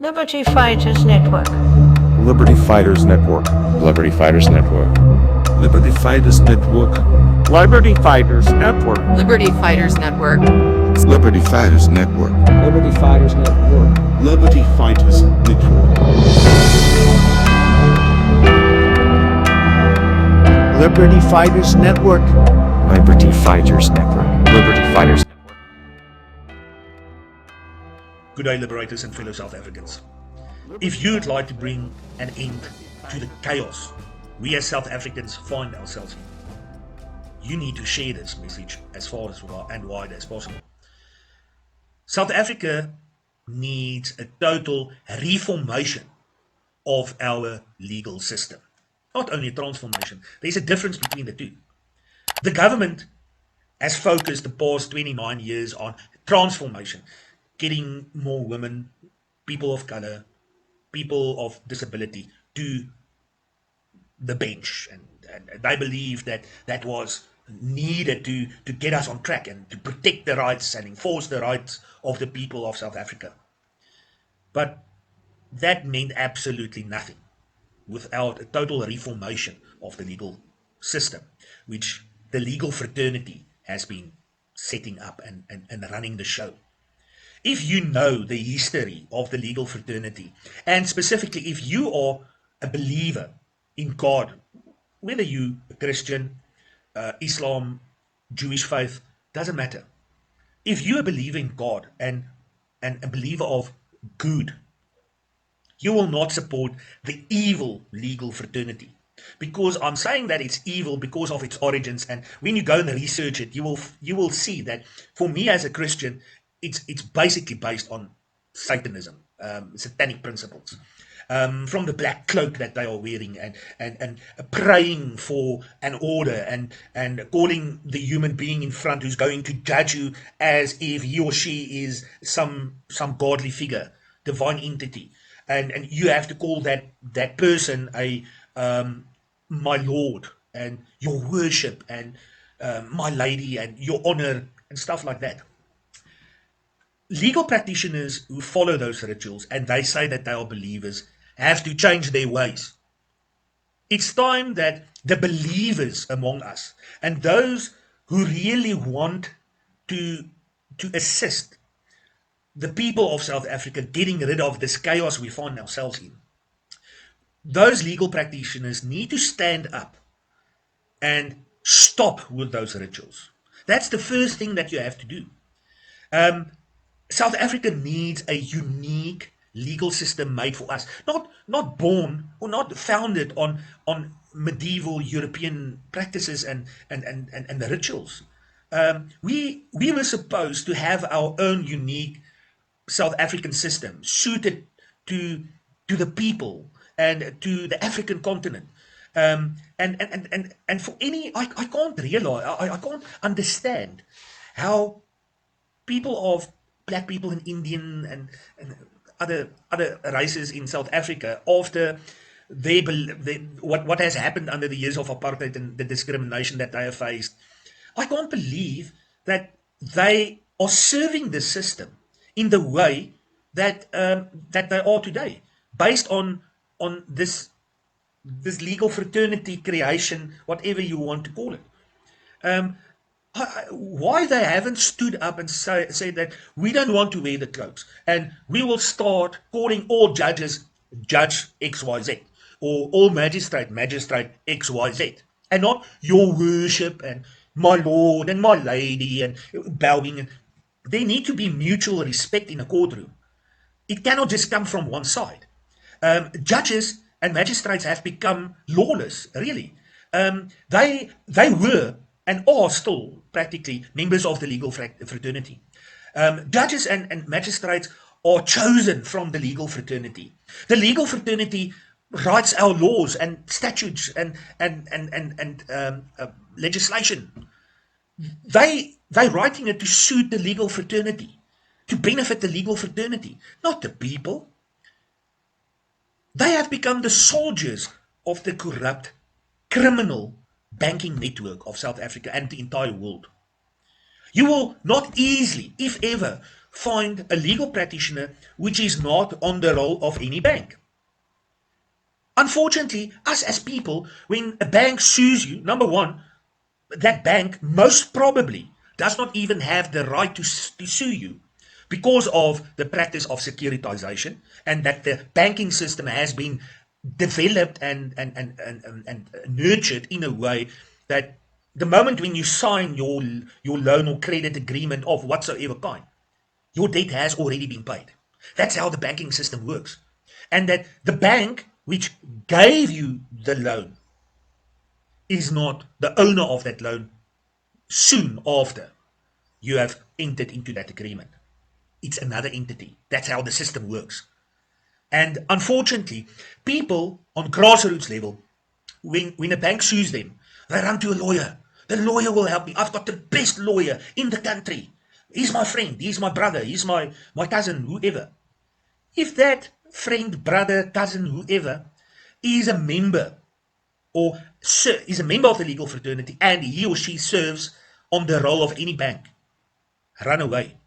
Liberty Fighters Network. Liberty Fighters Network. Liberty Fighters Network. Liberty Fighters Network. Liberty Fighters Network. Liberty Fighters Network. Liberty Fighters Network. Liberty Fighters Network. Liberty Fighters Network. Liberty Fighters Network. Liberty Fighters Network. Liberty Fighters Network. Good day, liberators and fellow South Africans. If you'd like to bring an end to the chaos we as South Africans find ourselves in, you need to share this message as far as and wide as possible. South Africa needs a total reformation of our legal system. Not only transformation, there's a difference between the two. The government has focused the past 29 years on transformation, getting more women, people of color, people of disability to the bench. And they believe that that was needed to get us on track and to protect the rights and enforce the rights of the people of South Africa. But that meant absolutely nothing without a total reformation of the legal system, which the legal fraternity has been setting up and running the show. If you know the history of the legal fraternity, and specifically if you are a believer in God, whether you a Christian, Islam, Jewish faith, doesn't matter. If you are a believer in God and a believer of good, you will not support the evil legal fraternity. Because I'm saying that it's evil because of its origins, and when you go and research it, you will see that for me as a Christian, it's basically based on Satanism, satanic principles. From the black cloak that they are wearing and praying for an order and calling the human being in front who's going to judge you as if he or she is some godly figure, divine entity. And you have to call that person a my Lord and your worship and my lady and your honor and stuff like that. Legal practitioners who follow those rituals and they say that they are believers have to change their ways. It's time that the believers among us and those who really want to assist the people of South Africa getting rid of this chaos we find ourselves in, those legal practitioners need to stand up and stop with those rituals. That's the first thing that you have to do. South Africa needs a unique legal system made for us, not born or not founded on medieval European practices and the rituals. We were supposed to have our own unique South African system suited to the people and to the African continent. And for any, I can't realize, I can't understand how people of black people and Indian and other races in South Africa, after what has happened under the years of apartheid and the discrimination that they have faced, I can't believe that they are serving the system in the way that that they are today, based on this legal fraternity creation, whatever you want to call it. Why they haven't stood up and said that we don't want to wear the cloaks and we will start calling all judges Judge XYZ or all magistrate XYZ, and not your worship and my lord and my lady and bowing. There need to be mutual respect in a courtroom. It cannot just come from one side. Judges and magistrates have become lawless, really. They were and are still practically members of the legal fraternity. Judges and magistrates are chosen from the legal fraternity. The legal fraternity writes our laws and statutes and legislation. They're writing it to suit the legal fraternity, to benefit the legal fraternity, not the people. They have become the soldiers of the corrupt, criminal banking network of South Africa and the entire world. You will not easily, if ever, find a legal practitioner which is not on the roll of any bank. Unfortunately, us as people, when a bank sues you, number one, that bank most probably does not even have the right to sue you because of the practice of securitization, and that the banking system has been developed and nurtured in a way that the moment when you sign your loan or credit agreement of whatsoever kind, your debt has already been paid. That's how the banking system works. And that the bank which gave you the loan is not the owner of that loan soon after you have entered into that agreement. It's another entity. That's how the system works. And unfortunately, people on grassroots level, when a bank sues them, they run to a lawyer. The lawyer will help me. I've got the best lawyer in the country. He's my friend. He's my brother. He's my cousin, whoever. If that friend, brother, cousin, whoever is a member or is a member of the legal fraternity and he or she serves on the roll of any bank, run away.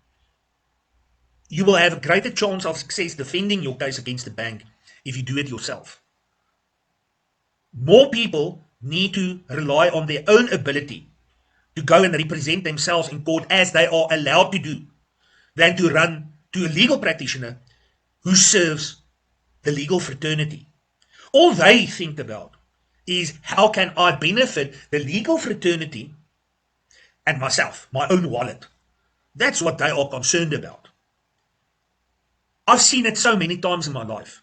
You will have a greater chance of success defending your case against the bank if you do it yourself. More people need to rely on their own ability to go and represent themselves in court as they are allowed to do than to run to a legal practitioner who serves the legal fraternity. All they think about is how can I benefit the legal fraternity and myself, my own wallet. That's what they are concerned about. I've seen it so many times in my life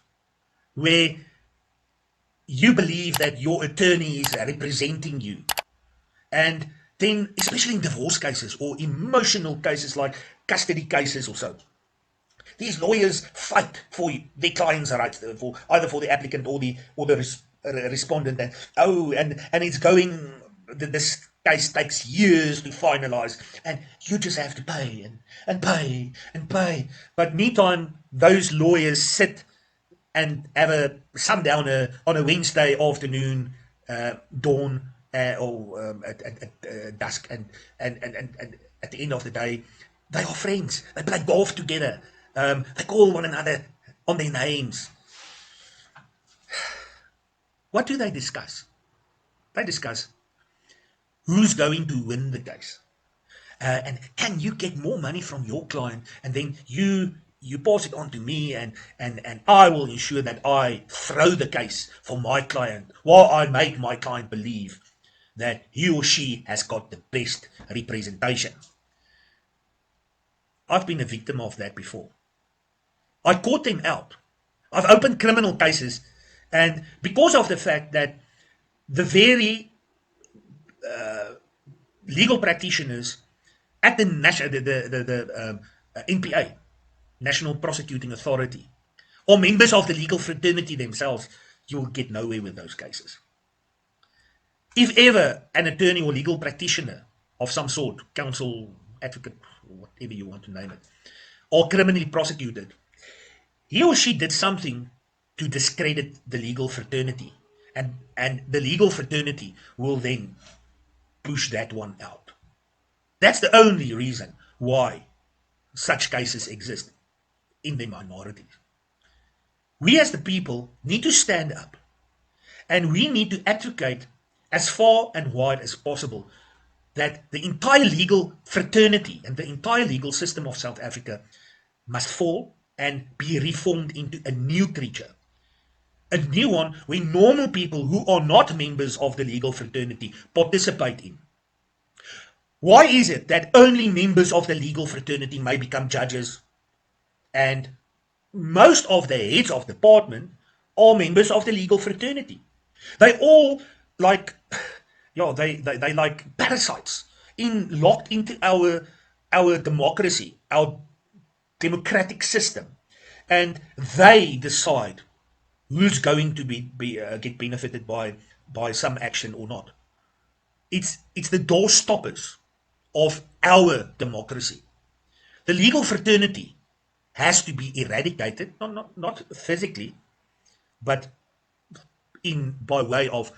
where you believe that your attorney is representing you. And then, especially in divorce cases or emotional cases like custody cases or so, these lawyers fight for their client's rights, for either for the applicant or the respondent. And it's going. This case takes years to finalize, and you just have to pay and pay and pay. But meantime, those lawyers sit and have a sundowner on a Wednesday afternoon, dawn, or at dusk, and at the end of the day, they are friends. They play golf together. They call one another on their names. What do they discuss? They discuss who's going to win the case. And can you get more money from your client, and then you pass it on to me, and I will ensure that I throw the case for my client, while I make my client believe that he or she has got the best representation. I've been a victim of that before. I caught them out. I've opened criminal cases, and because of the fact that the very legal practitioners at the NPA, National Prosecuting Authority, or members of the legal fraternity themselves, you will get nowhere with those cases. If ever an attorney or legal practitioner of some sort, counsel, advocate, whatever you want to name it, or criminally prosecuted, he or she did something to discredit the legal fraternity, and the legal fraternity will then push that one out. That's the only reason why such cases exist in the minorities. We as the people need to stand up, and we need to advocate as far and wide as possible that the entire legal fraternity and the entire legal system of South Africa must fall and be reformed into a new creature. A new one where normal people who are not members of the legal fraternity participate in. Why is it that only members of the legal fraternity may become judges, and most of the heads of department are members of the legal fraternity? They all like, they like parasites locked into our democracy, our democratic system, and they decide who's going to get benefited by some action or not. It's the door stoppers of our democracy. The legal fraternity has to be eradicated, not physically, but by way of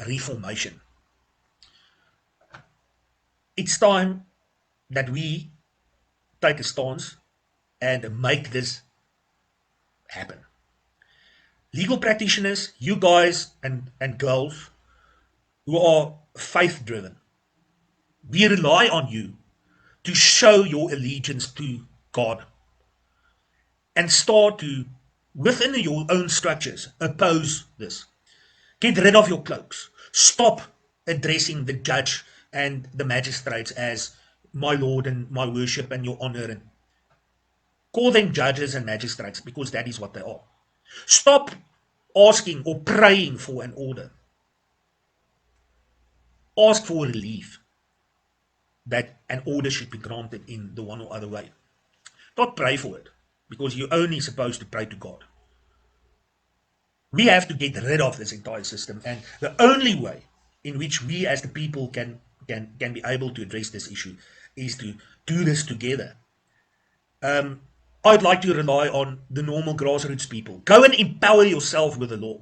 reformation. It's time that we take a stance and make this happen. Legal practitioners, you guys and girls who are faith driven, we rely on you to show your allegiance to God and start to, within your own structures, oppose this. Get rid of your cloaks. Stop addressing the judge and the magistrates as my lord and my worship and your honor, and call them judges and magistrates because that is what they are. Stop asking or praying for an order. Ask for relief that an order should be granted in the one or other way. Don't pray for it, because you're only supposed to pray to God. We have to get rid of this entire system, and the only way in which we as the people can be able to address this issue is to do this together. I'd like to rely on the normal grassroots people. Go and empower yourself with the law.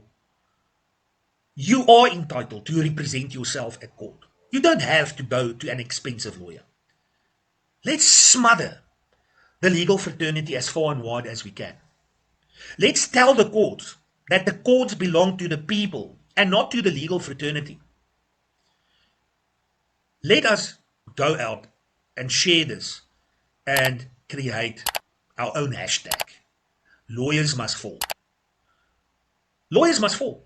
You are entitled to represent yourself at court. You don't have to go to an expensive lawyer. Let's smother the legal fraternity as far and wide as we can. Let's tell the courts that the courts belong to the people and not to the legal fraternity. Let us go out and share this and create our own hashtag. Lawyers must fall. Lawyers must fall.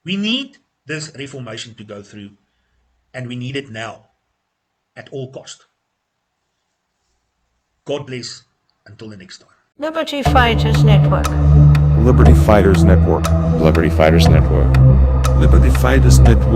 We need this reformation to go through, and we need it now at all cost. God bless. Until the next time. Liberty Fighters Network. Liberty Fighters Network. Liberty Fighters Network. Liberty Fighters Network.